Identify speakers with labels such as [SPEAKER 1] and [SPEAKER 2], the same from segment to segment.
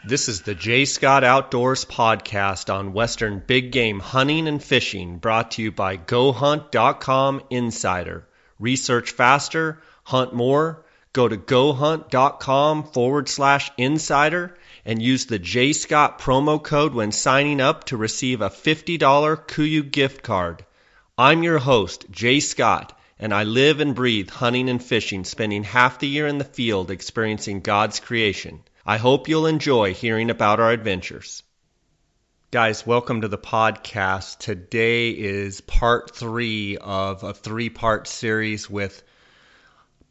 [SPEAKER 1] This is the J. Scott Outdoors podcast on Western big game hunting and fishing, brought to you by GoHunt.com Insider. Research faster, hunt more. Go to GoHunt.com/insider and use the J. Scott promo code when signing up to receive a $50 KUIU gift card. I'm your host, J. Scott, and I live and breathe hunting and fishing, spending half the year in the field experiencing God's creation. I hope you'll enjoy hearing about our adventures. Guys, welcome to the podcast. Today is part 3 of a 3-part series with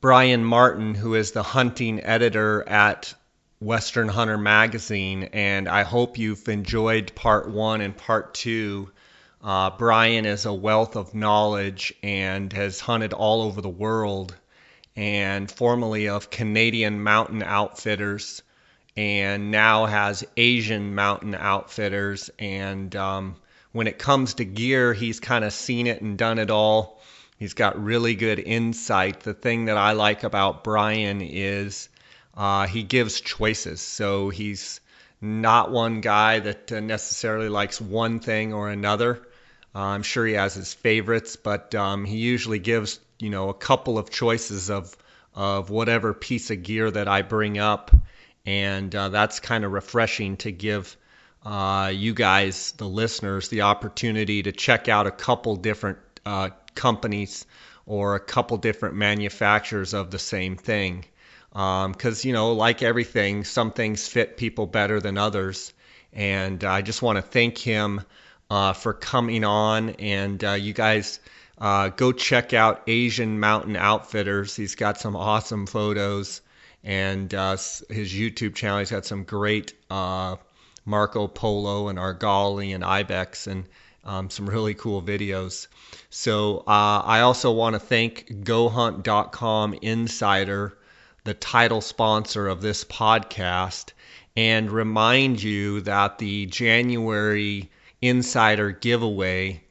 [SPEAKER 1] Bryan Martin, who is the hunting editor at Western Hunter magazine, and I hope you've enjoyed part 1 and part 2. Bryan is a wealth of knowledge and has hunted all over the world, and formerly of Canadian Mountain Outfitters, and now has Asian Mountain Outfitters. And when it comes to gear, he's kind of seen it and done it all. He's got really good insight. The thing that I like about Bryan is he gives choices. So he's not one guy that necessarily likes one thing or another. I'm sure he has his favorites, but he usually gives, a couple of choices of whatever piece of gear that I bring up. And that's kind of refreshing to give you guys, the listeners, the opportunity to check out a couple different companies or a couple different manufacturers of the same thing. Because, like everything, some things fit people better than others. And I just want to thank him for coming on. And you guys go check out Asian Mountain Outfitters. He's got some awesome photos. And his YouTube channel, he's got some great Marco Polo and Argali and Ibex and some really cool videos. So I also want to thank GoHunt.com Insider, the title sponsor of this podcast, and remind you that the January Insider giveaway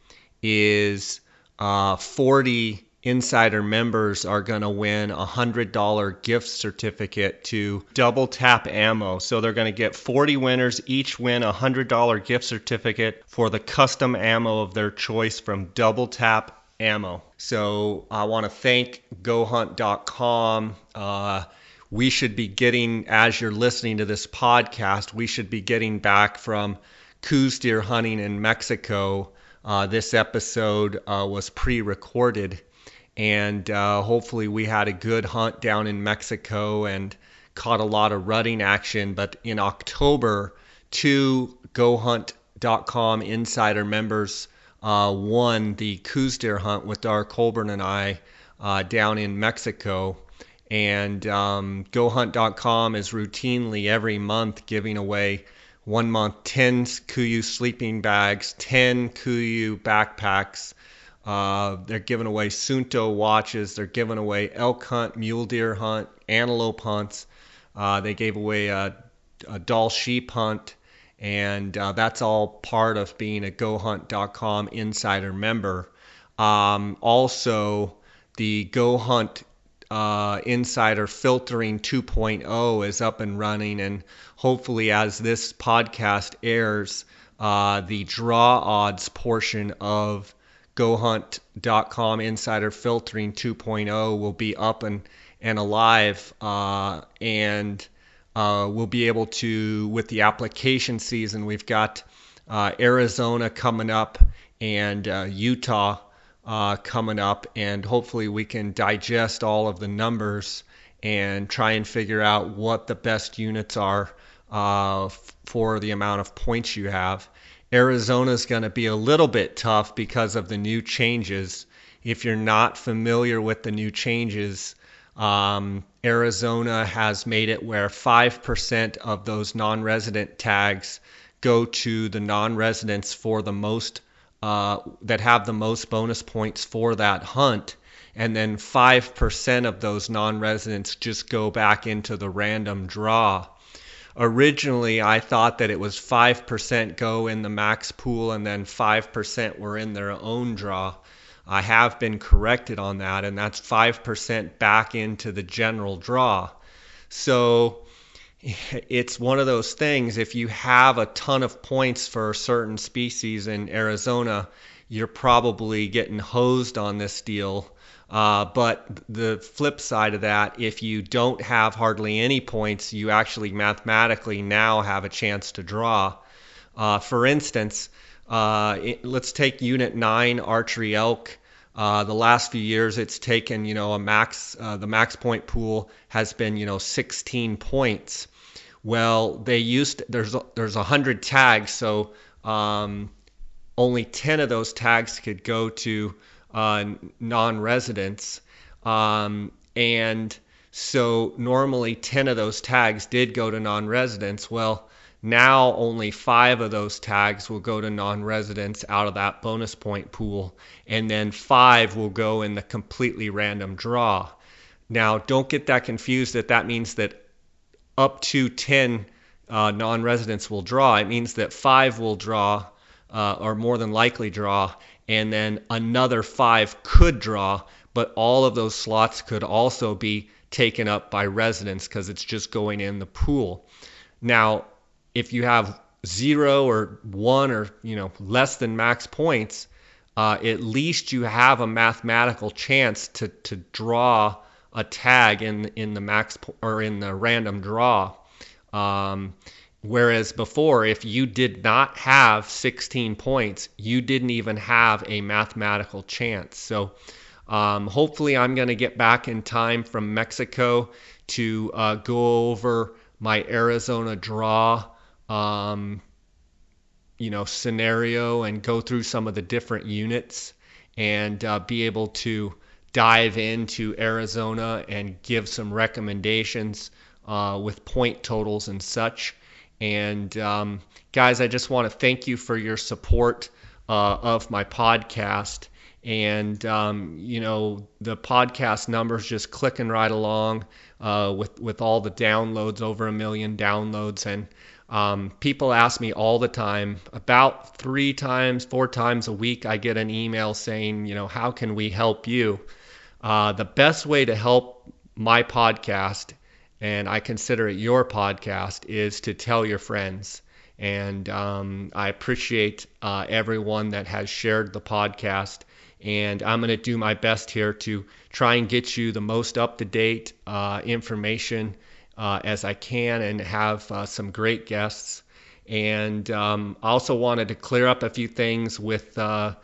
[SPEAKER 1] is 40 Insider members are going to win a $100 gift certificate to Double Tap Ammo. So they're going to get 40 winners, each win a $100 gift certificate for the custom ammo of their choice from Double Tap Ammo. So I want to thank GoHunt.com. We should be getting, as you're listening to this podcast, we should be getting back from Coues deer hunting in Mexico. This episode was pre-recorded. And hopefully we had a good hunt down in Mexico and caught a lot of rutting action. But in October, 2 GoHunt.com Insider members won the Coues deer hunt with Dar Colburn and I down in Mexico. And GoHunt.com is routinely every month giving away 1 month 10 KUIU sleeping bags, 10 KUIU backpacks. They're giving away Sunto watches. They're giving away elk hunt, mule deer hunt, antelope hunts. They gave away a Dall sheep hunt, and that's all part of being a GoHunt.com Insider member. Also, the GoHunt Insider Filtering 2.0 is up and running, and hopefully as this podcast airs, the draw odds portion of GoHunt.com Insider Filtering 2.0 will be up and alive, and we'll be able to, with the application season, we've got Arizona coming up and Utah coming up, and hopefully we can digest all of the numbers and try and figure out what the best units are for the amount of points you have. Arizona's going to be a little bit tough because of the new changes. If you're not familiar with the new changes, Arizona has made it where 5% of those non-resident tags go to the non-residents for the most that have the most bonus points for that hunt, and then 5% of those non-residents just go back into the random draw. Originally, I thought that it was 5% go in the max pool and then 5% were in their own draw. I have been corrected on that, and that's 5% back into the general draw. So it's one of those things. If you have a ton of points for a certain species in Arizona, you're probably getting hosed on this deal. But the flip side of that, if you don't have hardly any points, you actually mathematically now have a chance to draw. For instance, let's take Unit 9 archery elk. The last few years, it's taken, the max point pool has been, 16 points. Well, there's 100 tags, so only 10 of those tags could go to non-residents. And so normally 10 of those tags did go to non-residents. Well, now only 5 of those tags will go to non-residents out of that bonus point pool, and then 5 will go in the completely random draw. Now, don't get that confused that means that up to 10 non-residents will draw. It means that 5 will draw, or more than likely draw, and then another 5 could draw, but all of those slots could also be taken up by residents because it's just going in the pool. Now, if you have 0 or 1 or less than max points, at least you have a mathematical chance to draw a tag in the max or in the random draw. Whereas before, if you did not have 16 points, you didn't even have a mathematical chance. So hopefully I'm going to get back in time from Mexico to go over my Arizona draw scenario and go through some of the different units and be able to dive into Arizona and give some recommendations with point totals and such. And guys, I just want to thank you for your support of my podcast. And the podcast numbers just clicking right along with all the downloads, over 1 million downloads. And people ask me all the time, about 3 times, 4 times a week, I get an email saying, how can we help you? The best way to help my podcast, and I consider it your podcast, is to tell your friends. And I appreciate everyone that has shared the podcast. And I'm going to do my best here to try and get you the most up-to-date information as I can, and have some great guests. And I also wanted to clear up a few things with the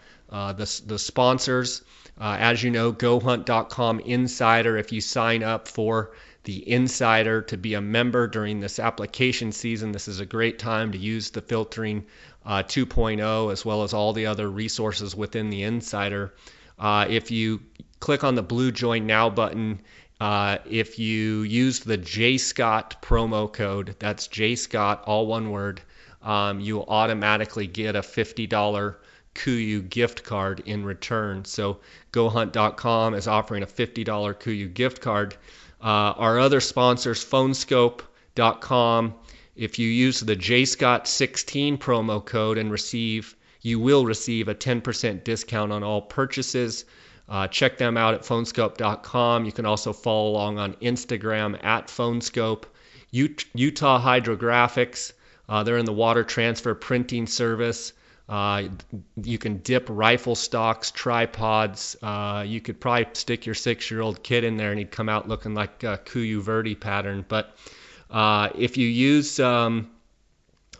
[SPEAKER 1] sponsors. As you know, GoHunt.com Insider, if you sign up for the Insider to be a member during this application season, this is a great time to use the filtering 2.0 as well as all the other resources within the Insider. If you click on the blue Join Now button, if you use the JScott promo code, that's JScott, all one word, you'll automatically get a $50 KUIU gift card in return. So GoHunt.com is offering a $50 KUIU gift card. Our other sponsors, Phonescope.com, if you use the JScott16 promo code and you will receive a 10% discount on all purchases. Check them out at Phonescope.com. You can also follow along on Instagram at Phonescope. Utah Hydrographics, they're in the water transfer printing service. You can dip rifle stocks, tripods. You could probably stick your 6-year-old kid in there and he'd come out looking like a KUIU Verde pattern. But if you use the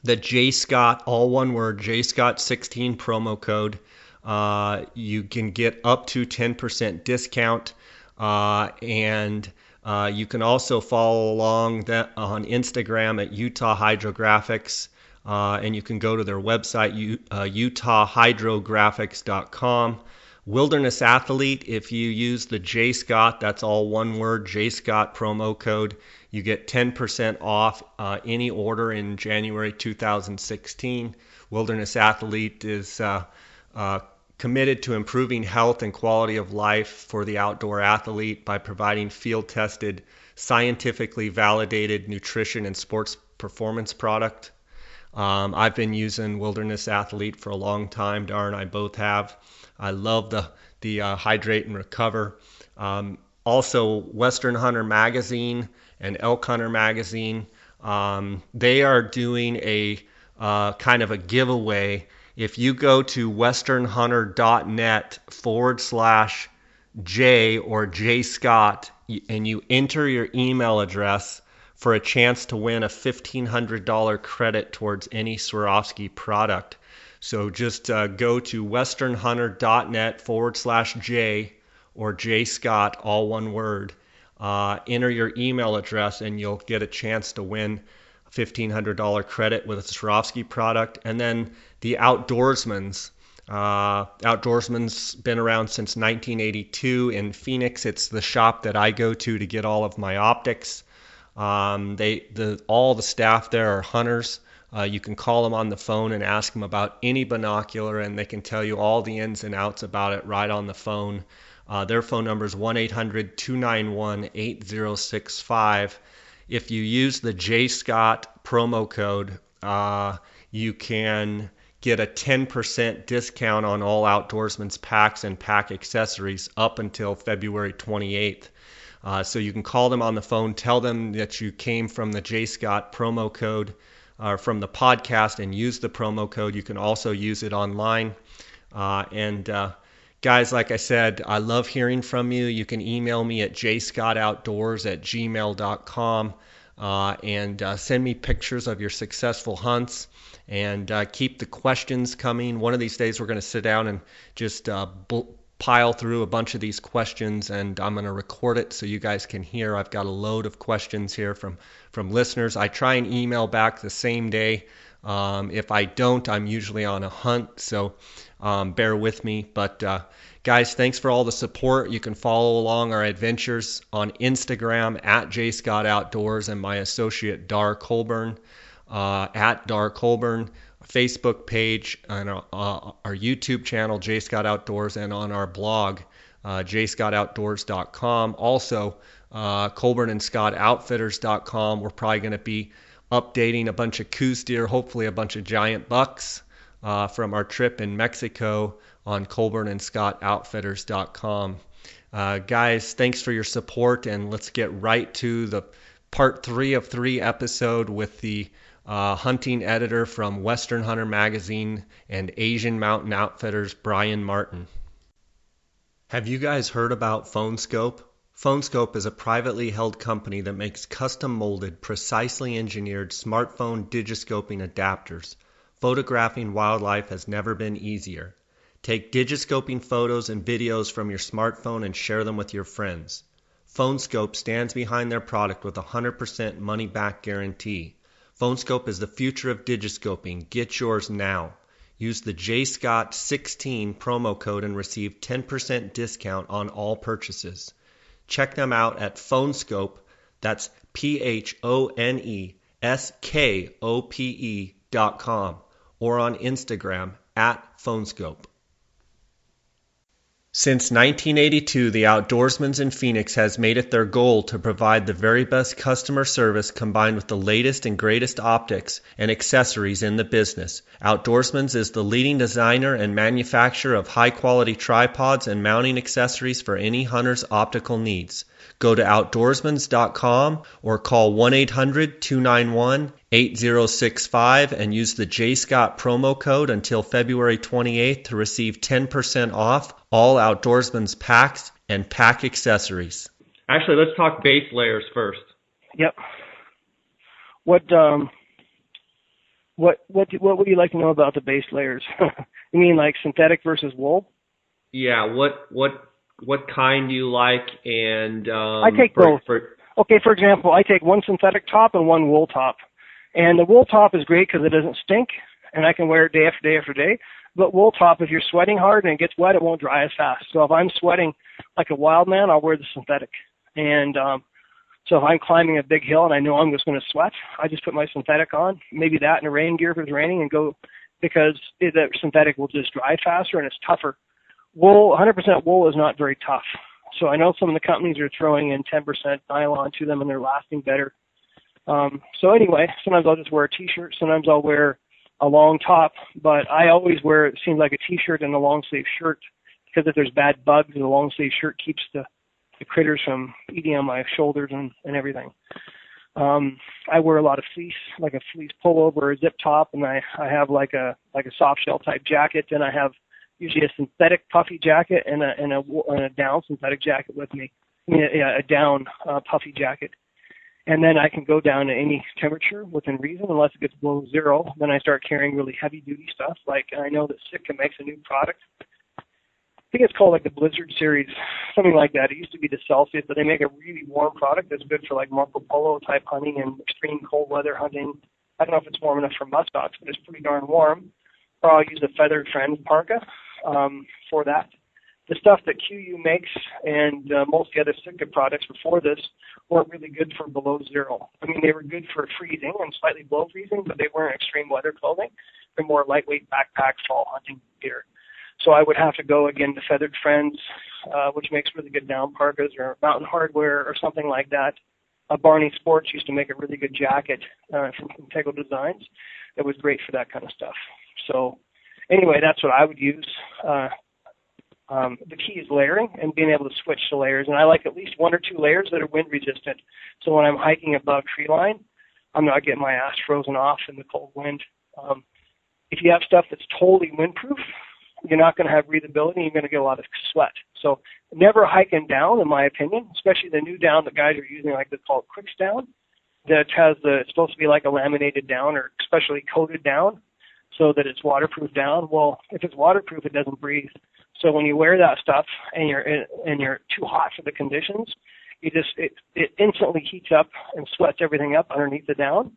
[SPEAKER 1] JScott, all one word, JScott16 promo code, you can get up to 10% discount. And you can also follow along that on Instagram at Utah Hydrographics. And you can go to their website, utahhydrographics.com. Wilderness Athlete, if you use the JScott, that's all one word, JScott promo code, you get 10% off any order in January 2016. Wilderness Athlete is committed to improving health and quality of life for the outdoor athlete by providing field-tested, scientifically validated nutrition and sports performance product. I've been using Wilderness Athlete for a long time. Dar and I both have. I love the Hydrate and Recover. Also, Western Hunter Magazine and Elk Hunter Magazine They are doing a kind of a giveaway. If you go to westernhunter.net/J or J Scott and you enter your email address for a chance to win a $1,500 credit towards any Swarovski product. So just go to westernhunter.net/J or J Scott, all one word. Enter your email address and you'll get a chance to win a $1,500 credit with a Swarovski product. And then the Outdoorsman's. Outdoorsman's been around since 1982 in Phoenix. It's the shop that I go to get all of my optics. All the staff there are hunters. You can call them on the phone and ask them about any binocular, and they can tell you all the ins and outs about it right on the phone. Their phone number is 1-800-291-8065. If you use the J Scott promo code, you can get a 10% discount on all Outdoorsman's packs and pack accessories up until February 28th. So you can call them on the phone, tell them that you came from the J Scott promo code from the podcast and use the promo code. You can also use it online. Guys, like I said, I love hearing from you. You can email me at jscottoutdoors@gmail.com and send me pictures of your successful hunts, and keep the questions coming. One of these days we're going to sit down and just pile through a bunch of these questions, and I'm going to record it so you guys can hear. I've got a load of questions here from listeners. I try and email back the same day. If I don't, I'm usually on a hunt, so bear with me. But guys, thanks for all the support. You can follow along our adventures on Instagram at JScottOutdoors and my associate Dar Colburn at Dar Colburn, Facebook page, and our YouTube channel, J Scott Outdoors, and on our blog, jscottoutdoors.com. Also, colburn&scottoutfitters.com. We're probably going to be updating a bunch of Coues deer, hopefully a bunch of giant bucks from our trip in Mexico on colburn&scottoutfitters.com. Guys, thanks for your support, and let's get right to the part 3 of 3 episode with the hunting editor from Western Hunter Magazine and Asian Mountain Outfitters, Bryan Martin. Have you guys heard about PhoneScope? PhoneScope is a privately held company that makes custom-molded, precisely engineered smartphone digiscoping adapters. Photographing wildlife has never been easier. Take digiscoping photos and videos from your smartphone and share them with your friends. PhoneScope stands behind their product with a 100% money-back guarantee. PhoneScope is the future of digiscoping. Get yours now. Use the JScott16 promo code and receive 10% discount on all purchases. Check them out at PhoneScope, that's PhoneSkope.com, or on Instagram at PhoneScope. Since 1982, the Outdoorsman's in Phoenix has made it their goal to provide the very best customer service combined with the latest and greatest optics and accessories in the business. Outdoorsman's is the leading designer and manufacturer of high-quality tripods and mounting accessories for any hunter's optical needs. Go to outdoorsmans.com or call 1-800-291-8065 and use the J Scott promo code until February 28th to receive 10% off all Outdoorsman's packs and pack accessories. Actually, let's talk base layers first.
[SPEAKER 2] Yep. What would you like to know about the base layers? You mean like synthetic versus wool?
[SPEAKER 1] Yeah. What kind do you like? And
[SPEAKER 2] I take both. Okay, for example, I take one synthetic top and one wool top. And the wool top is great because it doesn't stink, and I can wear it day after day after day. But wool top, if you're sweating hard and it gets wet, it won't dry as fast. So if I'm sweating like a wild man, I'll wear the synthetic. And so if I'm climbing a big hill and I know I'm just going to sweat, I just put my synthetic on, maybe that and a rain gear if it's raining, and go, because the synthetic will just dry faster and it's tougher. Wool, 100% wool is not very tough. So I know some of the companies are throwing in 10% nylon to them and they're lasting better. So anyway, sometimes I'll just wear a t-shirt. Sometimes I'll wear a long top, but I always wear, it seems like a t-shirt and a long sleeve shirt, because if there's bad bugs, the long sleeve shirt keeps the critters from eating on my shoulders and everything. I wear a lot of fleece, like a fleece pullover or a zip top, and I have like a soft shell type jacket, and I have usually a synthetic puffy jacket and a down synthetic jacket with me. I mean, a down puffy jacket. And then I can go down to any temperature within reason, unless it gets below zero. Then I start carrying really heavy duty stuff. Like I know that Sitka makes a new product. I think it's called like the Blizzard series, something like that. It used to be the Celsius, but they make a really warm product that's good for like Marco Polo type hunting and extreme cold weather hunting. I don't know if it's warm enough for muskox, but it's pretty darn warm. Or I'll use a Feathered Friend parka for that. The stuff that QU makes and most of the other Sitka products before this weren't really good for below zero. I mean, they were good for freezing and slightly below freezing, but they weren't extreme weather clothing. They're more lightweight backpack fall hunting gear. So I would have to go again to Feathered Friends, which makes really good down parkas, or Mountain Hardware or something like that. Barney Sports used to make a really good jacket from Integral Designs that was great for that kind of stuff. So anyway, that's what I would use. The key is layering and being able to switch to layers. And I like at least one or two layers that are wind resistant. So when I'm hiking above tree line, I'm not getting my ass frozen off in the cold wind. If you have stuff that's totally windproof, you're not going to have breathability. You're going to get a lot of sweat. So never hiking down, in my opinion, especially the new down that guys are using, like they call it Quicks down, that has it's supposed to be like a laminated down or especially coated down so that it's waterproof down. Well, if it's waterproof, it doesn't breathe. So when you wear that stuff and you're too hot for the conditions, it instantly heats up and sweats everything up underneath the down.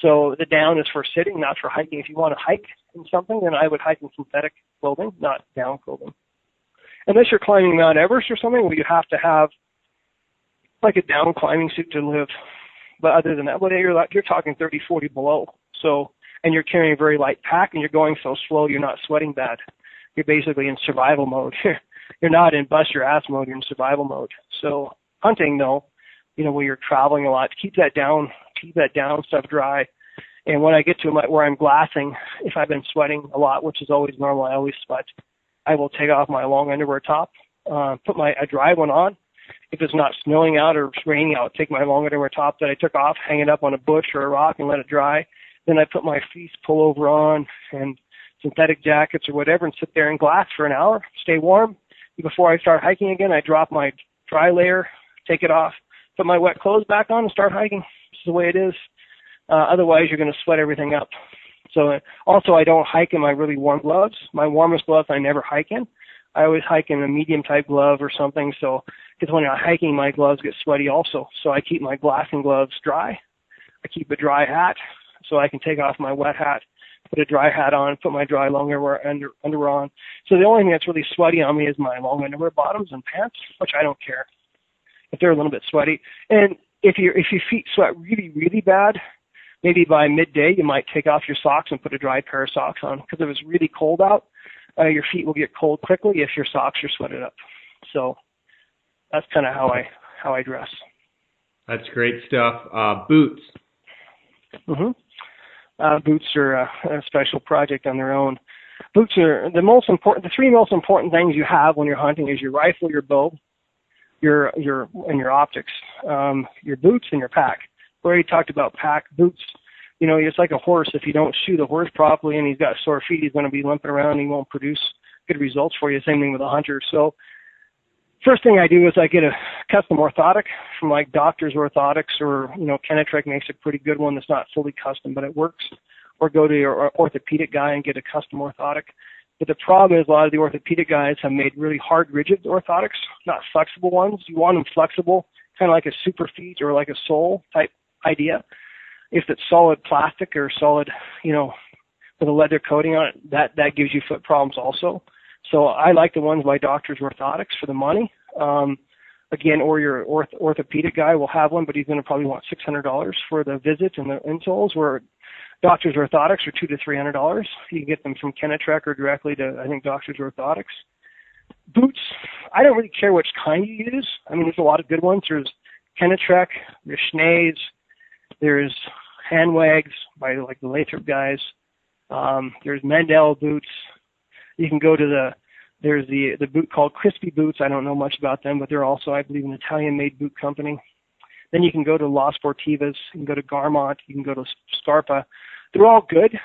[SPEAKER 2] So the down is for sitting, not for hiking. If you want to hike in something, then I would hike in synthetic clothing, not down clothing. Unless you're climbing Mount Everest or something where you have to have like a down climbing suit to live. But other than that, well, you're talking 30, 40 below. So, and you're carrying a very light pack and you're going so slow you're not sweating bad. You're basically in survival mode. You're not in bust your ass mode, you're in survival mode. So hunting though, where you're traveling a lot, keep that down stuff dry. And when I get to where I'm glassing, if I've been sweating a lot, which is always normal, I always sweat, I will take off my long underwear top, put a dry one on. If it's not snowing out or it's raining out, take my long underwear top that I took off, hang it up on a bush or a rock and let it dry. Then I put my fleece pullover on and synthetic jackets or whatever and sit there and glass for an hour, stay warm. Before I start hiking again, I drop my dry layer, take it off, put my wet clothes back on and start hiking. This is the way it is. Otherwise, you're going to sweat everything up. So also, I don't hike in my really warm gloves. My warmest gloves I never hike in. I always hike in a medium type glove or something. So because when I'm hiking, my gloves get sweaty also. So I keep my glassing gloves dry. I keep a dry hat so I can take off my wet hat, put a dry hat on, put my dry long underwear on. So the only thing that's really sweaty on me is my long underwear bottoms and pants, which I don't care if they're a little bit sweaty. And if your feet sweat really, really bad, maybe by midday you might take off your socks and put a dry pair of socks on, because if it's really cold out, your feet will get cold quickly if your socks are sweated up. So that's kind of how I dress.
[SPEAKER 3] That's great stuff. Boots.
[SPEAKER 2] Mm-hmm. Boots are a special project on their own. Boots are the three most important things you have when you're hunting is your rifle, your bow, and your optics, your boots and your pack. We already talked about pack. Boots, it's like a horse. If you don't shoe the horse properly and he's got sore feet, he's going to be limping around and he won't produce good results for you. Same thing with a hunter. So first thing I do is I get a custom orthotic from like Doctor's Orthotics, or, Kenetrek makes a pretty good one that's not fully custom, but it works. Or go to your orthopedic guy and get a custom orthotic. But the problem is a lot of the orthopedic guys have made really hard, rigid orthotics, not flexible ones. You want them flexible, kind of like a Superfeet or like a Sole type idea. If it's solid plastic or solid, with a leather coating on it, that gives you foot problems also. So I like the ones by Doctor's Orthotics for the money. Again, or your orthopedic guy will have one, but he's going to probably want $600 for the visit and the insoles, where Doctor's Orthotics are $200 to $300. You can get them from Kenetrek or directly to, I think, Doctor's Orthotics. Boots, I don't really care which kind you use. I mean, there's a lot of good ones. There's Kenetrek, there's Schnee's, there's Handwags by like the Lathrop guys. There's Mendel boots. You can go to there's the boot called Crispy Boots. I don't know much about them, but they're also, I believe, an Italian-made boot company. Then you can go to La Sportivas, you can go to Garmont, you can go to Scarpa. They're all good.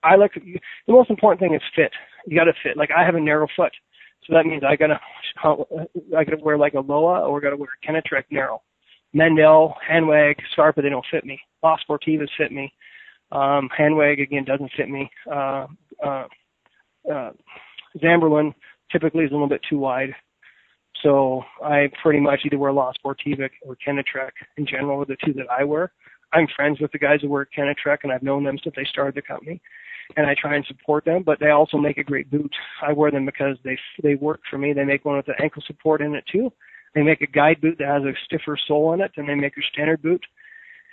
[SPEAKER 2] The most important thing is fit. You got to fit. Like I have a narrow foot, so that means I gotta wear like a Loa or gotta wear a Kenetrek narrow. Mendel, Handwag, Scarpa, they don't fit me. La Sportivas fit me. Handwag again doesn't fit me. Zamberlan typically is a little bit too wide. So I pretty much either wear La Sportiva or Kenetrek in general are the two that I wear. I'm friends with the guys who wear Kenetrek, and I've known them since they started the company, and I try and support them, but they also make a great boot. I wear them because they work for me. They make one with the ankle support in it too. They make a guide boot that has a stiffer sole in it, and they make a standard boot,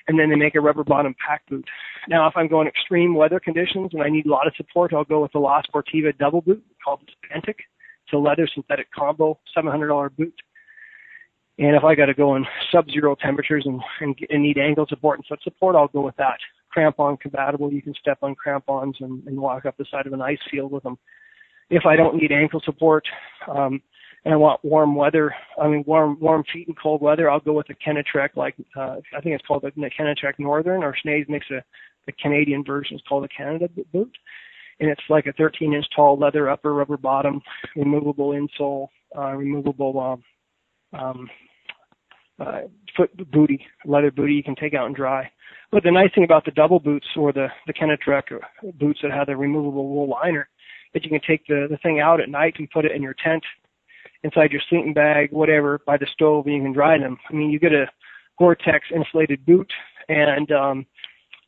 [SPEAKER 2] and then they make a rubber bottom pack boot. Now, if I'm going extreme weather conditions and I need a lot of support, I'll go with the La Sportiva double boot called the Spantic. It's a leather synthetic combo, $700 boot. And if I got to go in sub-zero temperatures and need ankle support and foot support, I'll go with that. Crampon compatible. You can step on crampons and walk up the side of an ice field with them. If I don't need ankle support and I want warm feet in cold weather, I'll go with the Kenetrek. I think it's called the Kenetrek Northern, or Schnees makes the Canadian version. It's called the Canada boot. And it's like a 13-inch tall leather upper, rubber bottom, removable insole, removable foot booty, leather booty you can take out and dry. But the nice thing about the double boots or the Kenetrek boots that have the removable wool liner is you can take the thing out at night and put it in your tent, inside your sleeping bag, whatever, by the stove, and you can dry them. I mean, you get a Gore-Tex insulated boot, and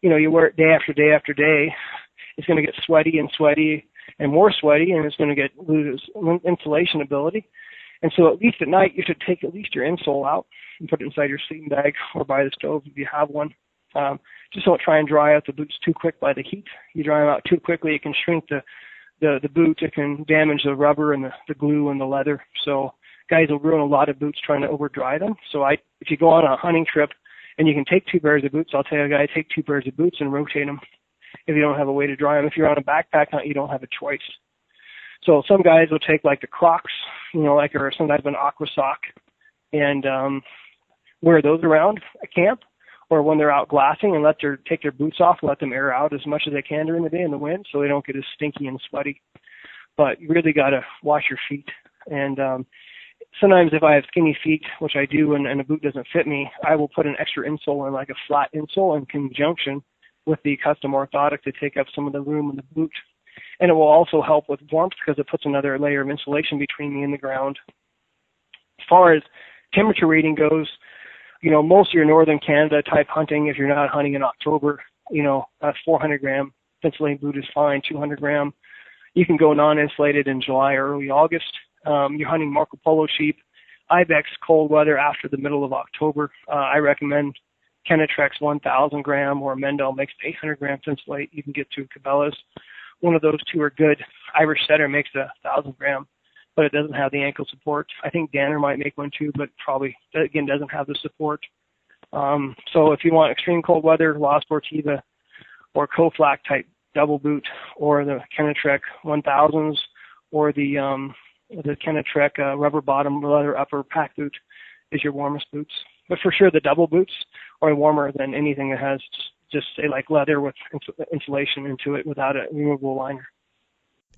[SPEAKER 2] you wear it day after day after day. It's going to get sweaty and more sweaty, and it's going to lose insulation ability. And so at least at night, you should take at least your insole out and put it inside your sleeping bag or by the stove if you have one. Just don't try and dry out the boots too quick by the heat. You dry them out too quickly, it can shrink the boot. It can damage the rubber and the glue and the leather. So guys will ruin a lot of boots trying to over dry them. So if you go on a hunting trip and you can take 2 pairs of boots, I'll tell you, guys, take 2 pairs of boots and rotate them if you don't have a way to dry them. If you're on a backpack hunt, you don't have a choice. So some guys will take like the Crocs, or some type of an aqua sock, and wear those around at camp, or when they're out glassing, and take their boots off, let them air out as much as they can during the day in the wind, so they don't get as stinky and sweaty. But you really got to wash your feet. And sometimes if I have skinny feet, which I do, and a boot doesn't fit me, I will put an extra insole in, like a flat insole, in conjunction with the custom orthotic to take up some of the room in the boot. And it will also help with warmth because it puts another layer of insulation between me and the ground. As far as temperature reading goes, most of your northern Canada type hunting, if you're not hunting in October, a 400 gram insulated boot is fine, 200 gram. You can go non-insulated in July or early August. You're hunting Marco Polo sheep, ibex cold weather after the middle of October. I recommend Kenetrek's 1,000 gram, or Mendel makes 800 grams insulate. You can get to Cabela's. One of those two are good. Irish Setter makes 1,000 gram, but it doesn't have the ankle support. I think Danner might make one too, but probably, again, doesn't have the support. So if you want extreme cold weather, La Sportiva or Koflak type double boot, or the Kenetrek 1000s, or the Kenetrek rubber bottom leather upper pack boot is your warmest boots. But for sure, the double boots are warmer than anything that has just say like leather with insulation into it without a removable liner.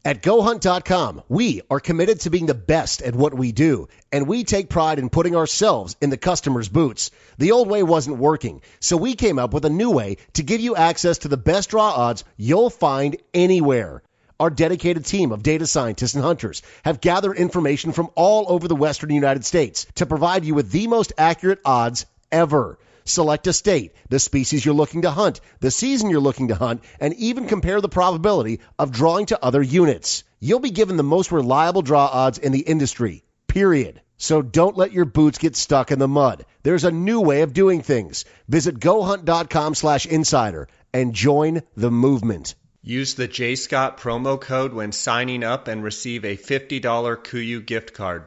[SPEAKER 4] At GoHunt.com, we are committed to being the best at what we do, and we take pride in putting ourselves in the customer's boots. The old way wasn't working, so we came up with a new way to give you access to the best draw odds you'll find anywhere. Our dedicated team of data scientists and hunters have gathered information from all over the western United States to provide you with the most accurate odds ever. Select a state, the species you're looking to hunt, the season you're looking to hunt, and even compare the probability of drawing to other units. You'll be given the most reliable draw odds in the industry, period. So don't let your boots get stuck in the mud. There's a new way of doing things. Visit GoHunt.com/insider and join the movement.
[SPEAKER 1] Use the J. Scott promo code when signing up and receive a $50 KUIU gift card.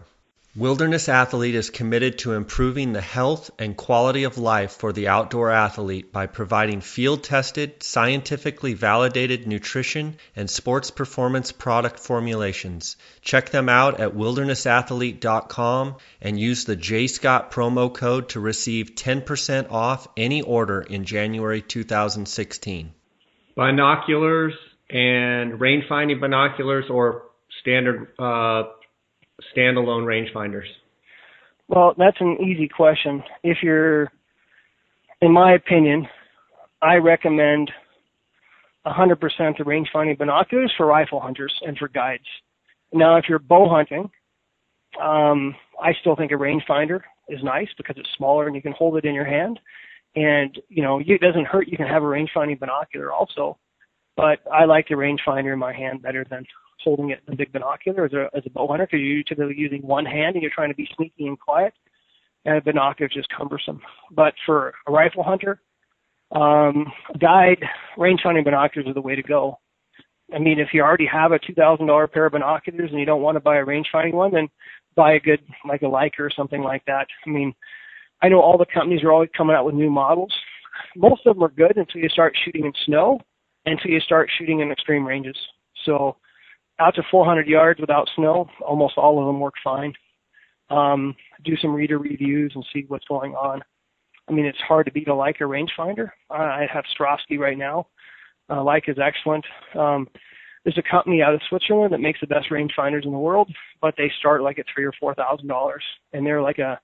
[SPEAKER 1] Wilderness Athlete is committed to improving the health and quality of life for the outdoor athlete by providing field-tested, scientifically validated nutrition and sports performance product formulations. Check them out at wildernessathlete.com and use the JScott promo code to receive 10% off any order in January 2016.
[SPEAKER 3] Binoculars and range-finding binoculars or standard standalone rangefinders?
[SPEAKER 2] Well, that's an easy question. If you're, in my opinion, I recommend 100% the range-finding binoculars for rifle hunters and for guides. Now, if you're bow hunting, I still think a rangefinder is nice because it's smaller and you can hold it in your hand. And, it doesn't hurt. You can have a range-finding binocular also. But I like the rangefinder in my hand better than holding it in a big binocular as a bow hunter, because you're typically using one hand and you're trying to be sneaky and quiet, and a binocular is just cumbersome. But for a rifle hunter, guide, range-finding binoculars are the way to go. I mean, if you already have a $2,000 pair of binoculars and you don't want to buy a range-finding one, then buy a good, like a Leica or something like that. I mean, I know all the companies are always coming out with new models. Most of them are good until you start shooting in snow, until you start shooting in extreme ranges. So out to 400 yards without snow, almost all of them work fine. Do some reader reviews and see what's going on. I mean, it's hard to beat a Leica rangefinder. I have Swarovski right now. Leica is excellent. There's a company out of Switzerland that makes the best rangefinders in the world, but they start like at $3,000 or $4,000, and they're like I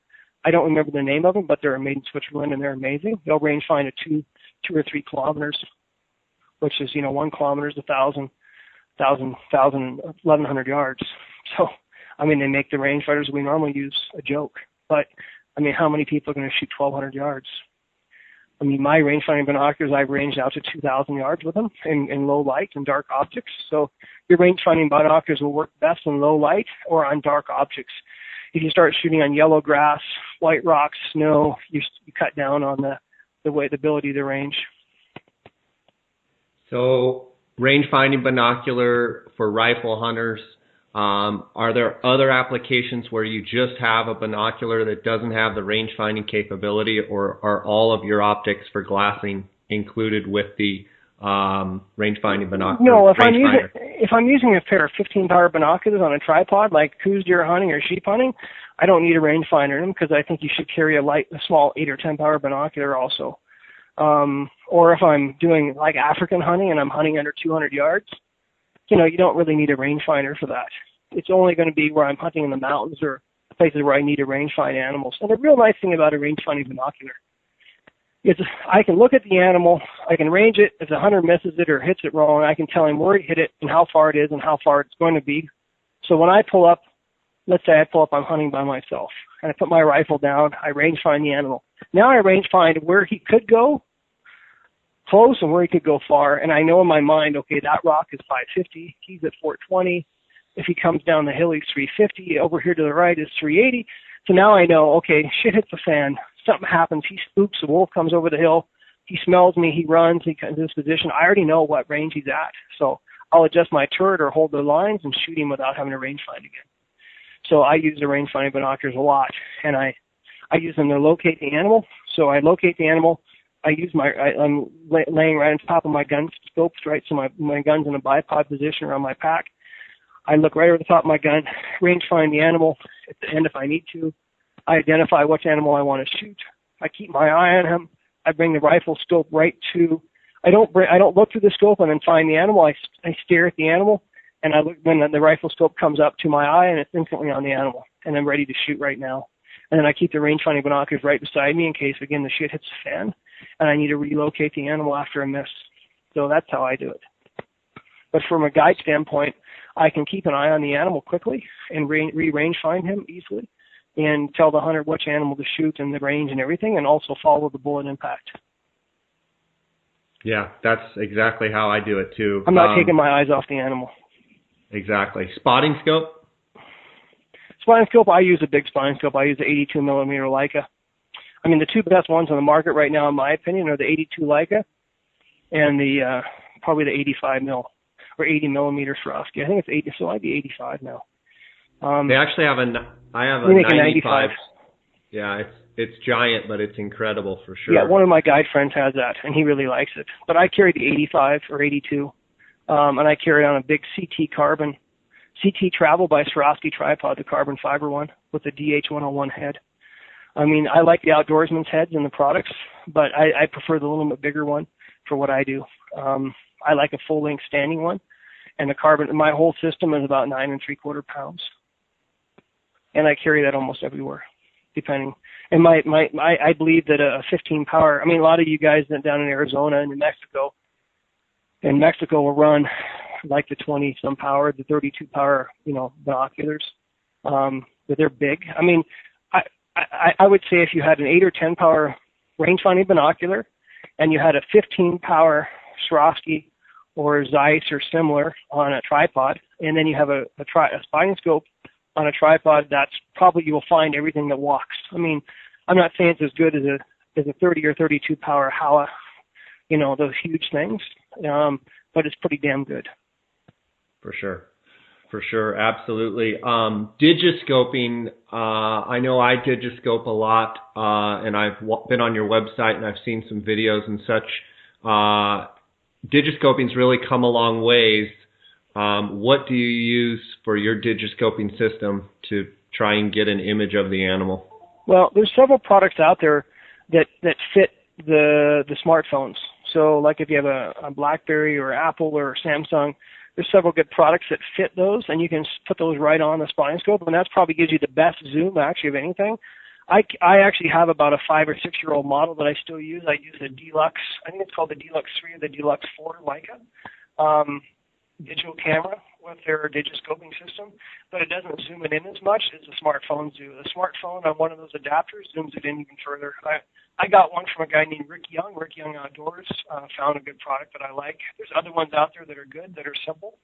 [SPEAKER 2] don't remember the name of them, but they're made in Switzerland and they're amazing. They'll rangefind at 2 or 3 kilometers, which is 1 kilometer is 1,100 yards. So, I mean, they make the rangefinders we normally use a joke. But, I mean, how many people are going to shoot 1,200 yards? I mean, my rangefinding binoculars, I've ranged out to 2,000 yards with them in low light and dark objects. So your rangefinding binoculars will work best in low light or on dark objects. If you start shooting on yellow grass, white rocks, snow, you cut down on the ability to range.
[SPEAKER 3] So range-finding binocular for rifle hunters, are there other applications where you just have a binocular that doesn't have the range-finding capability, or are all of your optics for glassing included with the range-finding binocular?
[SPEAKER 2] No, if I'm using a pair of 15-power binoculars on a tripod, like coos deer hunting or sheep hunting, I don't need a rangefinder in them because I think you should carry a small 8 or 10-power binocular also. Or if I'm doing like African hunting and I'm hunting under 200 yards, you don't really need a rangefinder for that. It's only going to be where I'm hunting in the mountains or places where I need to rangefind animals. And the real nice thing about a rangefinding binocular is I can look at the animal, I can range it. If the hunter misses it or hits it wrong, I can tell him where he hit it and how far it is and how far it's going to be. So when I pull up, let's say I pull up, I'm hunting by myself, and I put my rifle down, I rangefind the animal. Now I rangefind where he could go close and where he could go far, and I know in my mind, okay, that rock is 550, he's at 420. If he comes down the hill, he's 350. Over here to the right is 380. So now I know, okay, shit hits the fan. Something happens. He spooks. The wolf comes over the hill. He smells me. He runs. He comes in this position. I already know what range he's at. So I'll adjust my turret or hold the lines and shoot him without having to rangefind again. So I use the rangefinding binoculars a lot, and I use them to locate the animal. So I locate the animal. I'm laying right on top of my gun scopes, right? So my gun's in a bipod position around my pack. I look right over the top of my gun, rangefind the animal at the end if I need to. I identify which animal I want to shoot. I keep my eye on him. I bring the rifle scope right to. I don't look through the scope and then find the animal. I stare at the animal, and I look when the rifle scope comes up to my eye, and it's instantly on the animal, and I'm ready to shoot right now. And then I keep the rangefinding binoculars right beside me in case, again, the shit hits the fan, and I need to relocate the animal after a miss. So that's how I do it. But from a guide standpoint, I can keep an eye on the animal quickly and rangefind him easily and tell the hunter which animal to shoot and the range and everything, and also follow the bullet impact.
[SPEAKER 3] Yeah, that's exactly how I do it too.
[SPEAKER 2] I'm not taking my eyes off the animal.
[SPEAKER 3] Exactly. Spotting scope?
[SPEAKER 2] Spotting scope, I use a big spotting scope. I use the 82 millimeter Leica. I mean, the two best ones on the market right now, in my opinion, are the 82 Leica and the probably the 85 mil or 80 millimeter Swarovski. I think it's 80, so I'd be 85 now.
[SPEAKER 3] They actually have I have a
[SPEAKER 2] We make a
[SPEAKER 3] 95. Yeah, it's giant, but it's incredible for sure.
[SPEAKER 2] Yeah, one of my guide friends has that, and he really likes it. But I carry the 85 or 82, and I carry it on a big CT Travel by Swarovski tripod, the carbon fiber one with the DH101 head. I mean, I like the outdoorsman's heads in the products, but I prefer the little bit bigger one for what I do. I like a full-length standing one, and the carbon. My whole system is about 9 3/4 pounds, and I carry that almost everywhere, depending. And I believe that a 15 power. I mean, a lot of you guys down in Arizona and in Mexico will run like the 20 some power, the 32 power, binoculars. But they're big. I mean, I would say if you had an 8 or 10 power rangefinding binocular, and you had a 15 power Swarovski or Zeiss or similar on a tripod, and then you have a spotting scope on a tripod, that's probably you will find everything that walks. I mean, I'm not saying it's as good as a 30 or 32 power Howa, those huge things, but it's pretty damn good.
[SPEAKER 3] For sure, absolutely. Digiscoping, I know I digiscope a lot, and I've been on your website and I've seen some videos and such. Digiscoping's really come a long ways. What do you use for your digiscoping system to try and get an image of the animal?
[SPEAKER 2] Well, there's several products out there that fit the smartphones. So like if you have a BlackBerry or Apple or Samsung, there's several good products that fit those, and you can put those right on the spotting scope, and that probably gives you the best zoom actually of anything. I actually have about a 5 or 6 year old model that I still use. I use the Deluxe, I think it's called the Deluxe 3 or the Deluxe 4 Leica digital camera with their digiscoping system, but it doesn't zoom it in as much as the smartphones do. The smartphone on one of those adapters zooms it in even further. I got one from a guy named Rick Young Outdoors, found a good product that I like. There's other ones out there that are good, that are simple.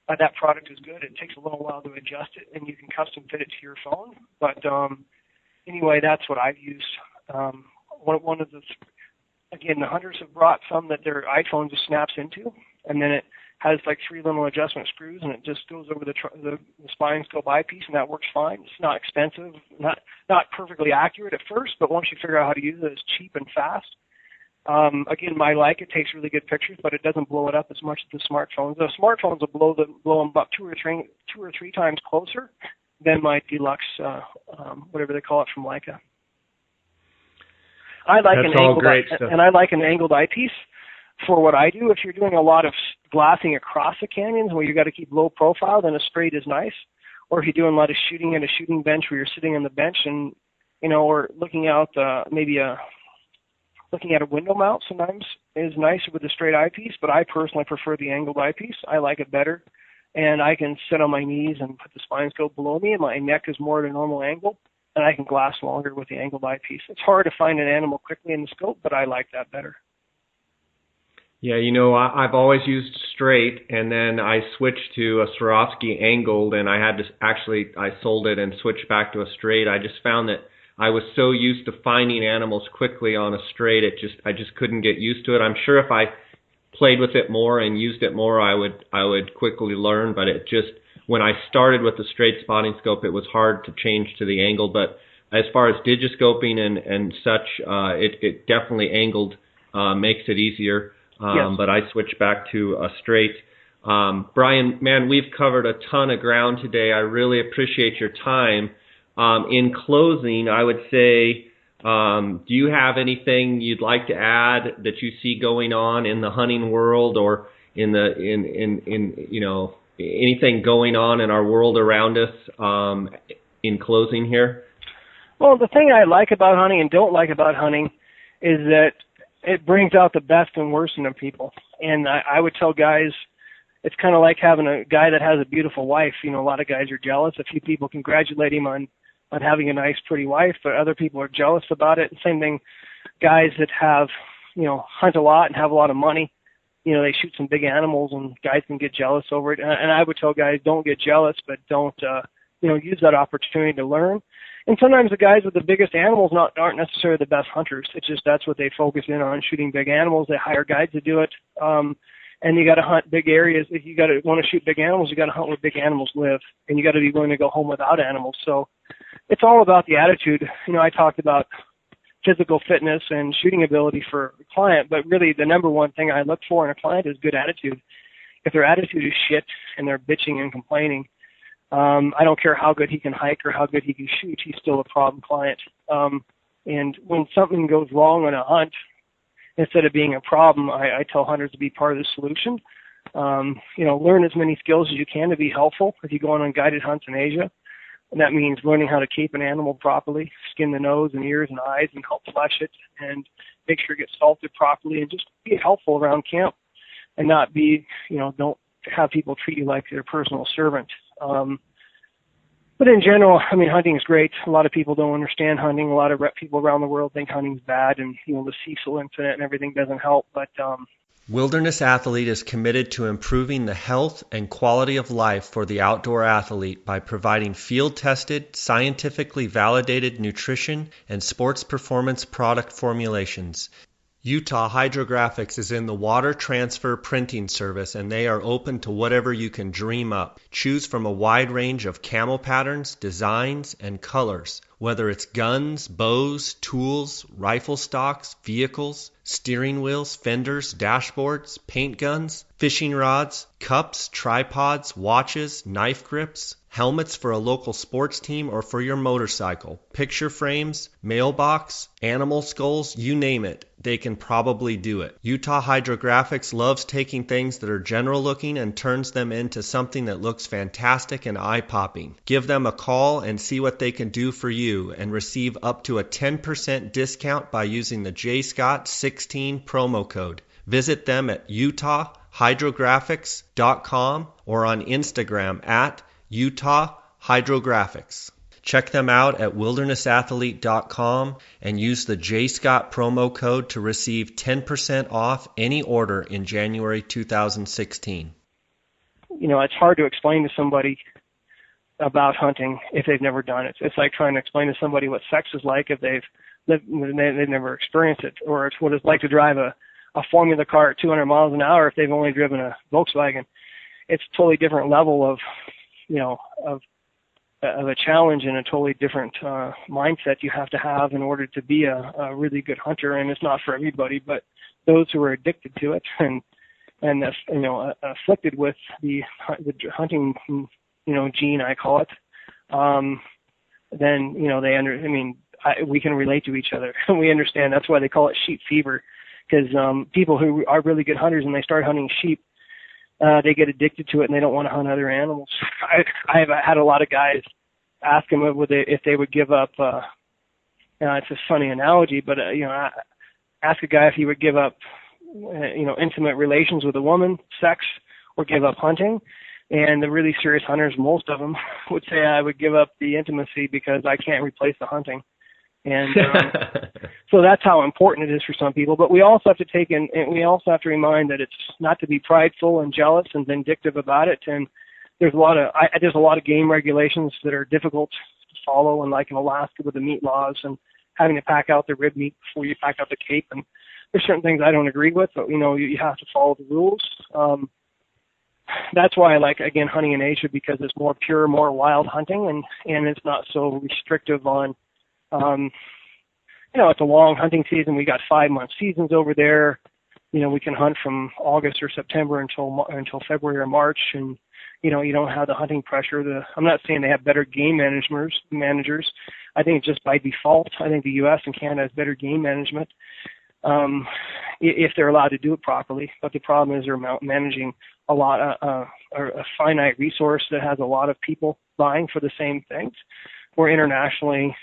[SPEAKER 2] That product is good. It takes a little while to adjust it, and you can custom fit it to your phone. But anyway, that's what I've used. One of the, again, the hunters have brought some that their iPhone just snaps into, and then it has like 3 little adjustment screws, and it just goes over the spotting scope eyepiece, and that works fine. It's not expensive, not perfectly accurate at first, but once you figure out how to use it, it's cheap and fast. Again, my Leica takes really good pictures, but it doesn't blow it up as much as the smartphones. The smartphones will blow them up two or three times closer than my Deluxe, whatever they call it from Leica. I like an angled eyepiece for what I do. If you're doing a lot of glassing across the canyons where you got to keep low profile, then a straight is nice. Or if you're doing a lot of shooting at a shooting bench where you're sitting on the bench and, or looking out, looking at a window mount sometimes is nice with a straight eyepiece, but I personally prefer the angled eyepiece. I like it better. And I can sit on my knees and put the spotting scope below me, and my neck is more at a normal angle, and I can glass longer with the angled eyepiece. It's hard to find an animal quickly in the scope, but I like that better.
[SPEAKER 3] Yeah, I've always used straight, and then I switched to a Swarovski angled, and I had to I sold it and switched back to a straight. I just found that I was so used to finding animals quickly on a straight, I just couldn't get used to it. I'm sure if I played with it more and used it more, I would quickly learn, but when I started with the straight spotting scope, it was hard to change to the angle. But as far as digiscoping and such, it definitely angled makes it easier.
[SPEAKER 2] Yes.
[SPEAKER 3] But I switched back to a straight. Bryan, man, we've covered a ton of ground today. I really appreciate your time. In closing, I would say, do you have anything you'd like to add that you see going on in the hunting world, or in anything going on in our world around us? In closing here.
[SPEAKER 2] Well, the thing I like about hunting and don't like about hunting is that it brings out the best and worst in people. And I would tell guys, it's kind of like having a guy that has a beautiful wife. A lot of guys are jealous. A few people congratulate him on having a nice, pretty wife, but other people are jealous about it. And same thing, guys that have, hunt a lot and have a lot of money, they shoot some big animals, and guys can get jealous over it. And I would tell guys, don't get jealous, but don't, use that opportunity to learn. And sometimes the guys with the biggest animals aren't necessarily the best hunters. It's just that's what they focus in on, shooting big animals. They hire guides to do it. And And you got to hunt big areas. If you want to shoot big animals, you got to hunt where big animals live, and you got to be willing to go home without animals. So it's all about the attitude. I talked about physical fitness and shooting ability for a client, but really the number one thing I look for in a client is good attitude. If their attitude is shit and they're bitching and complaining, I don't care how good he can hike or how good he can shoot, he's still a problem client. And when something goes wrong on a hunt, instead of being a problem, I tell hunters to be part of the solution. Learn as many skills as you can to be helpful. If you go on unguided hunts in Asia, and that means learning how to cape an animal properly, skin the nose and ears and eyes and help flesh it, and make sure it gets salted properly, and just be helpful around camp and not be, don't have people treat you like their personal servant. But in general, hunting is great. A lot of people don't understand hunting. A lot of people around the world think hunting's bad, and, the Cecil incident and everything doesn't help. But
[SPEAKER 1] Wilderness Athlete is committed to improving the health and quality of life for the outdoor athlete by providing field-tested, scientifically validated nutrition and sports performance product formulations. Utah Hydrographics is in the water transfer printing service, and they are open to whatever you can dream up. Choose from a wide range of camo patterns, designs, and colors. Whether it's guns, bows, tools, rifle stocks, vehicles, steering wheels, fenders, dashboards, paint guns, fishing rods, cups, tripods, watches, knife grips, helmets for a local sports team or for your motorcycle, picture frames, mailbox, animal skulls, you name it, they can probably do it. Utah Hydrographics loves taking things that are general looking and turns them into something that looks fantastic and eye-popping. Give them a call and see what they can do for you and receive up to a 10% discount by using the JScott16 promo code. Visit them at utahhydrographics.com or on Instagram at Utah Hydrographics. Check them out at wildernessathlete.com and use the JScott promo code to receive 10% off any order in January 2016.
[SPEAKER 2] It's hard to explain to somebody about hunting if they've never done it. It's like trying to explain to somebody what sex is like if they've never experienced it, or it's what it's like to drive a Formula car at 200 miles an hour if they've only driven a Volkswagen. It's a totally different level of a challenge and a totally different mindset you have to have in order to be a really good hunter. And it's not for everybody, but those who are addicted to it and afflicted with the hunting gene, I call it, then we can relate to each other. We understand. That's why they call it sheep fever, because people who are really good hunters and they start hunting sheep, they get addicted to it and they don't want to hunt other animals. I've had a lot of guys ask them if they would give up. It's a funny analogy, but ask a guy if he would give up, intimate relations with a woman, sex, or give up hunting. And the really serious hunters, most of them, would say I would give up the intimacy because I can't replace the hunting. And so that's how important it is for some people. But we also have to remind that it's not to be prideful and jealous and vindictive about it. And there's a lot of game regulations that are difficult to follow, and like in Alaska with the meat laws and having to pack out the rib meat before you pack out the cape. And there's certain things I don't agree with, but you have to follow the rules. That's why I like, again, hunting in Asia, because it's more pure, more wild hunting, and it's not so restrictive on, it's a long hunting season. We got 5-month seasons over there. We can hunt from August or September until February or March, and you don't have the hunting pressure. I'm not saying they have better game managers. I think just by default, I think the U.S. and Canada has better game management if they're allowed to do it properly. But the problem is they're managing a finite resource that has a lot of people vying for the same things. Where internationally,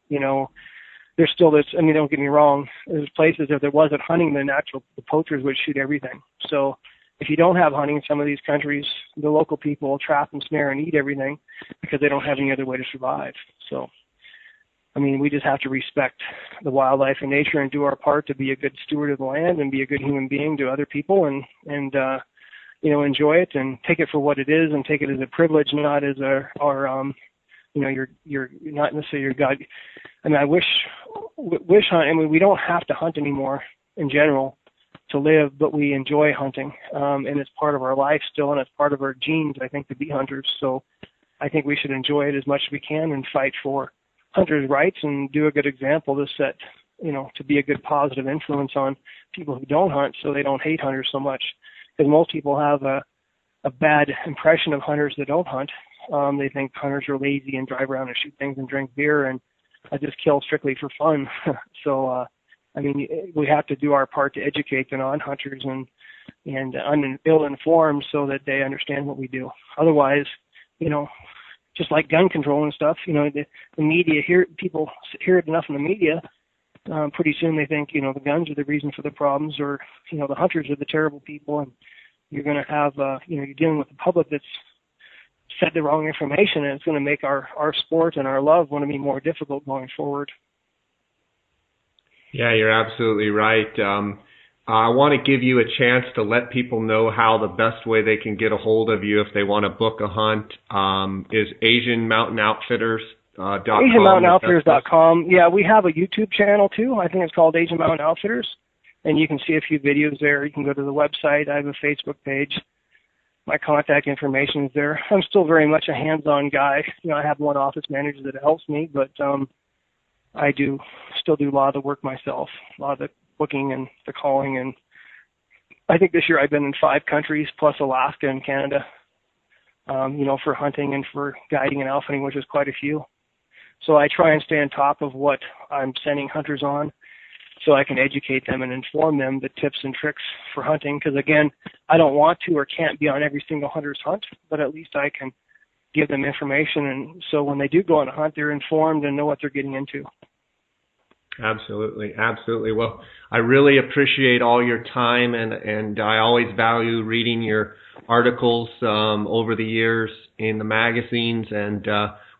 [SPEAKER 2] there's still this. Don't get me wrong. There's places if there wasn't hunting, the poachers would shoot everything. So if you don't have hunting in some of these countries, the local people will trap and snare and eat everything because they don't have any other way to survive. So, we just have to respect the wildlife and nature and do our part to be a good steward of the land and be a good human being to other people and enjoy it and take it for what it is and take it as a privilege, not as you're not necessarily your God. I wish hunt. We don't have to hunt anymore in general. to live, but we enjoy hunting, and it's part of our life still, and it's part of our genes, I think, to be hunters. So I think we should enjoy it as much as we can and fight for hunters' rights and do a good example to set, to be a good positive influence on people who don't hunt so they don't hate hunters so much. Because most people have a bad impression of hunters that don't hunt. They think hunters are lazy and drive around and shoot things and drink beer and just kill strictly for fun. So, we have to do our part to educate the non-hunters and ill-informed so that they understand what we do. Otherwise, just like gun control and stuff, the media people hear it enough in the media, pretty soon they think, the guns are the reason for the problems, or, the hunters are the terrible people, and you're going to have, you're dealing with the public that's said the wrong information, and it's going to make our sport and our love going to be more difficult going forward.
[SPEAKER 3] Yeah, you're absolutely right. I want to give you a chance to let people know how the best way they can get a hold of you if they want to book a hunt is AsianMountainOutfitters.com.
[SPEAKER 2] AsianMountainOutfitters.com. Yeah, we have a YouTube channel too. I think it's called Asian Mountain Outfitters, and you can see a few videos there. You can go to the website. I have a Facebook page. My contact information is there. I'm still very much a hands-on guy. I have one office manager that helps me, but I still do a lot of the work myself, a lot of the booking and the calling. And I think this year I've been in 5 countries plus Alaska and Canada, for hunting and for guiding and outfitting, which is quite a few. So I try and stay on top of what I'm sending hunters on so I can educate them and inform them the tips and tricks for hunting. Because, again, I don't want to or can't be on every single hunter's hunt, but at least I can give them information. And so when they do go on a hunt, they're informed and know what they're getting into.
[SPEAKER 3] Absolutely. Absolutely. Well, I really appreciate all your time, and I always value reading your articles over the years in the magazines, and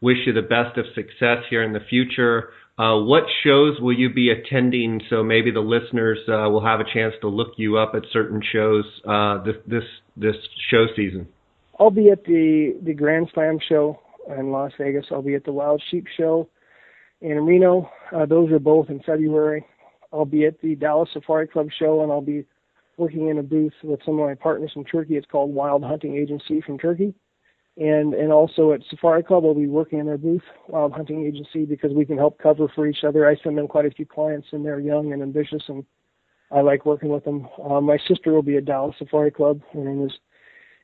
[SPEAKER 3] wish you the best of success here in the future. What shows will you be attending so maybe the listeners will have a chance to look you up at certain shows this show season?
[SPEAKER 2] I'll be at the Grand Slam show in Las Vegas. I'll be at the Wild Sheep show in Reno. Those are both in February. I'll be at the Dallas Safari Club show, and I'll be working in a booth with some of my partners from Turkey. It's called Wild Hunting Agency from Turkey. And also at Safari Club, I'll be working in their booth, Wild Hunting Agency, because we can help cover for each other. I send them quite a few clients, and they're young and ambitious, and I like working with them. My sister will be at Dallas Safari Club. Her name is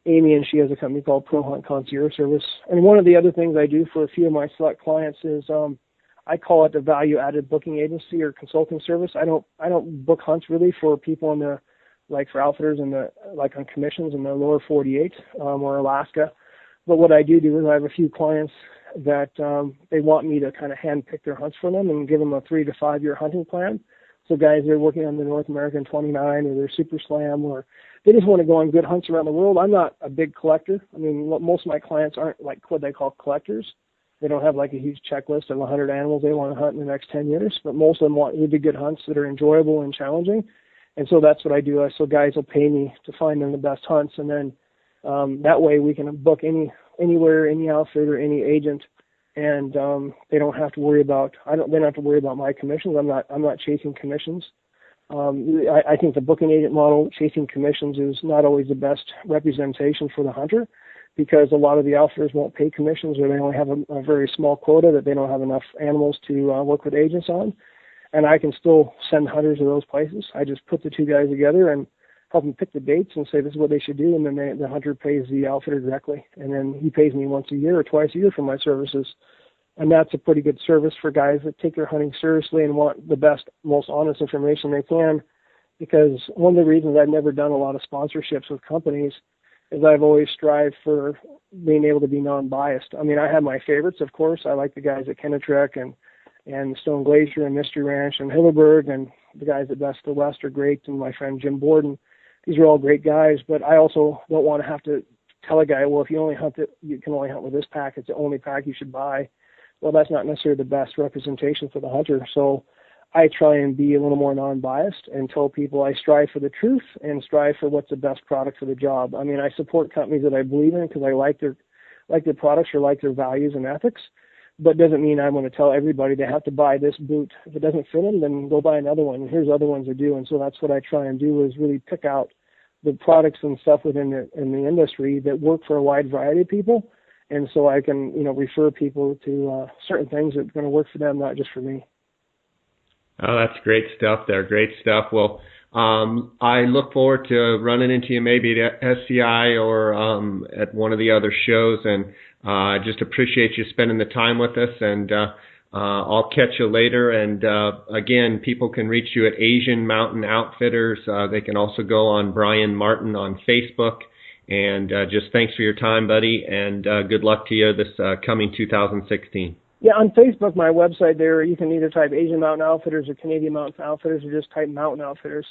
[SPEAKER 2] Amy, and she has a company called Pro Hunt Concierge Service. And one of the other things I do for a few of my select clients is I call it the value-added booking agency or consulting service. I don't book hunts really for people in the, like for outfitters in the, like on commissions in the lower 48 or Alaska. But what I do is I have a few clients that they want me to kind of hand-pick their hunts for them and give them a 3 to 5 year hunting plan. So guys, they're working on the North American 29 or their Super Slam, or they just want to go on good hunts around the world. I'm not a big collector. I mean, most of my clients aren't like what they call collectors. They don't have like a huge checklist of 100 animals they want to hunt in the next 10 years, but most of them want really good hunts that are enjoyable and challenging. And so that's what I do. So guys will pay me to find them the best hunts, and then that way we can book anywhere, any outfit or any agent, and they don't have to worry about. They don't have to worry about my commissions. I'm not chasing commissions. I think the booking agent model, chasing commissions, is not always the best representation for the hunter, because a lot of the outfitters won't pay commissions, or they only have a very small quota that they don't have enough animals to work with agents on. And I can still send hunters to those places. I just put the two guys together and help them pick the dates and say this is what they should do, and then the hunter pays the outfitter directly, and then he pays me once a year or twice a year for my services. And that's a pretty good service for guys that take their hunting seriously and want the best, most honest information they can, because one of the reasons I've never done a lot of sponsorships with companies is I've always strived for being able to be non-biased. I mean, I have my favorites, of course. I like the guys at Kennetrek and Stone Glacier and Mystery Ranch and Hilleberg, and the guys at Best of the West are great, and my friend Jim Borden. These are all great guys, but I also don't want to have to tell a guy, well, if you only hunt it, you can only hunt with this pack. It's the only pack you should buy. Well, that's not necessarily the best representation for the hunter. So I try and be a little more non-biased and tell people I strive for the truth and strive for what's the best product for the job. I mean, I support companies that I believe in because I like their products or like their values and ethics. but doesn't mean I want to tell everybody they have to buy this boot. If it doesn't fit them, then go buy another one. Here's other ones that do. And so that's what I try and do, is really pick out the products and stuff within the industry that work for a wide variety of people. And so I can, refer people to certain things that are going to work for them, not just for me.
[SPEAKER 3] Oh, that's great stuff there. Great stuff. Well, I look forward to running into you maybe at SCI or at one of the other shows, and I just appreciate you spending the time with us, and I'll catch you later. And again, people can reach you at Asian Mountain Outfitters. They can also go on Bryan Martin on Facebook. And just thanks for your time, buddy, and good luck to you this coming 2016.
[SPEAKER 2] Yeah, on Facebook, my website there, you can either type Asian Mountain Outfitters or Canadian Mountain Outfitters, or just type Mountain Outfitters.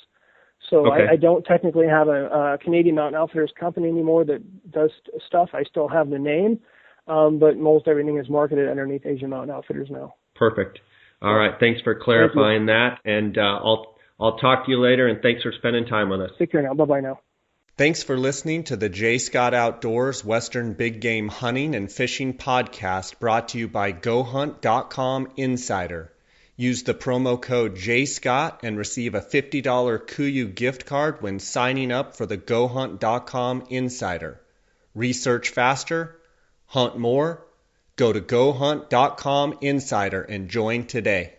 [SPEAKER 2] So
[SPEAKER 3] okay.
[SPEAKER 2] I don't technically have a Canadian Mountain Outfitters company anymore that does stuff. I still have the name, but most everything is marketed underneath Asian Mountain Outfitters now.
[SPEAKER 3] Perfect. All right. Thanks for clarifying that, and I'll talk to you later, and thanks for spending time with us.
[SPEAKER 2] Take care now. Bye-bye now.
[SPEAKER 1] Thanks for listening to the J. Scott Outdoors Western Big Game Hunting and Fishing Podcast, brought to you by GoHunt.com Insider. Use the promo code JScott and receive a $50 KUIU gift card when signing up for the GoHunt.com Insider. Research faster, hunt more. Go to GoHunt.com Insider and join today.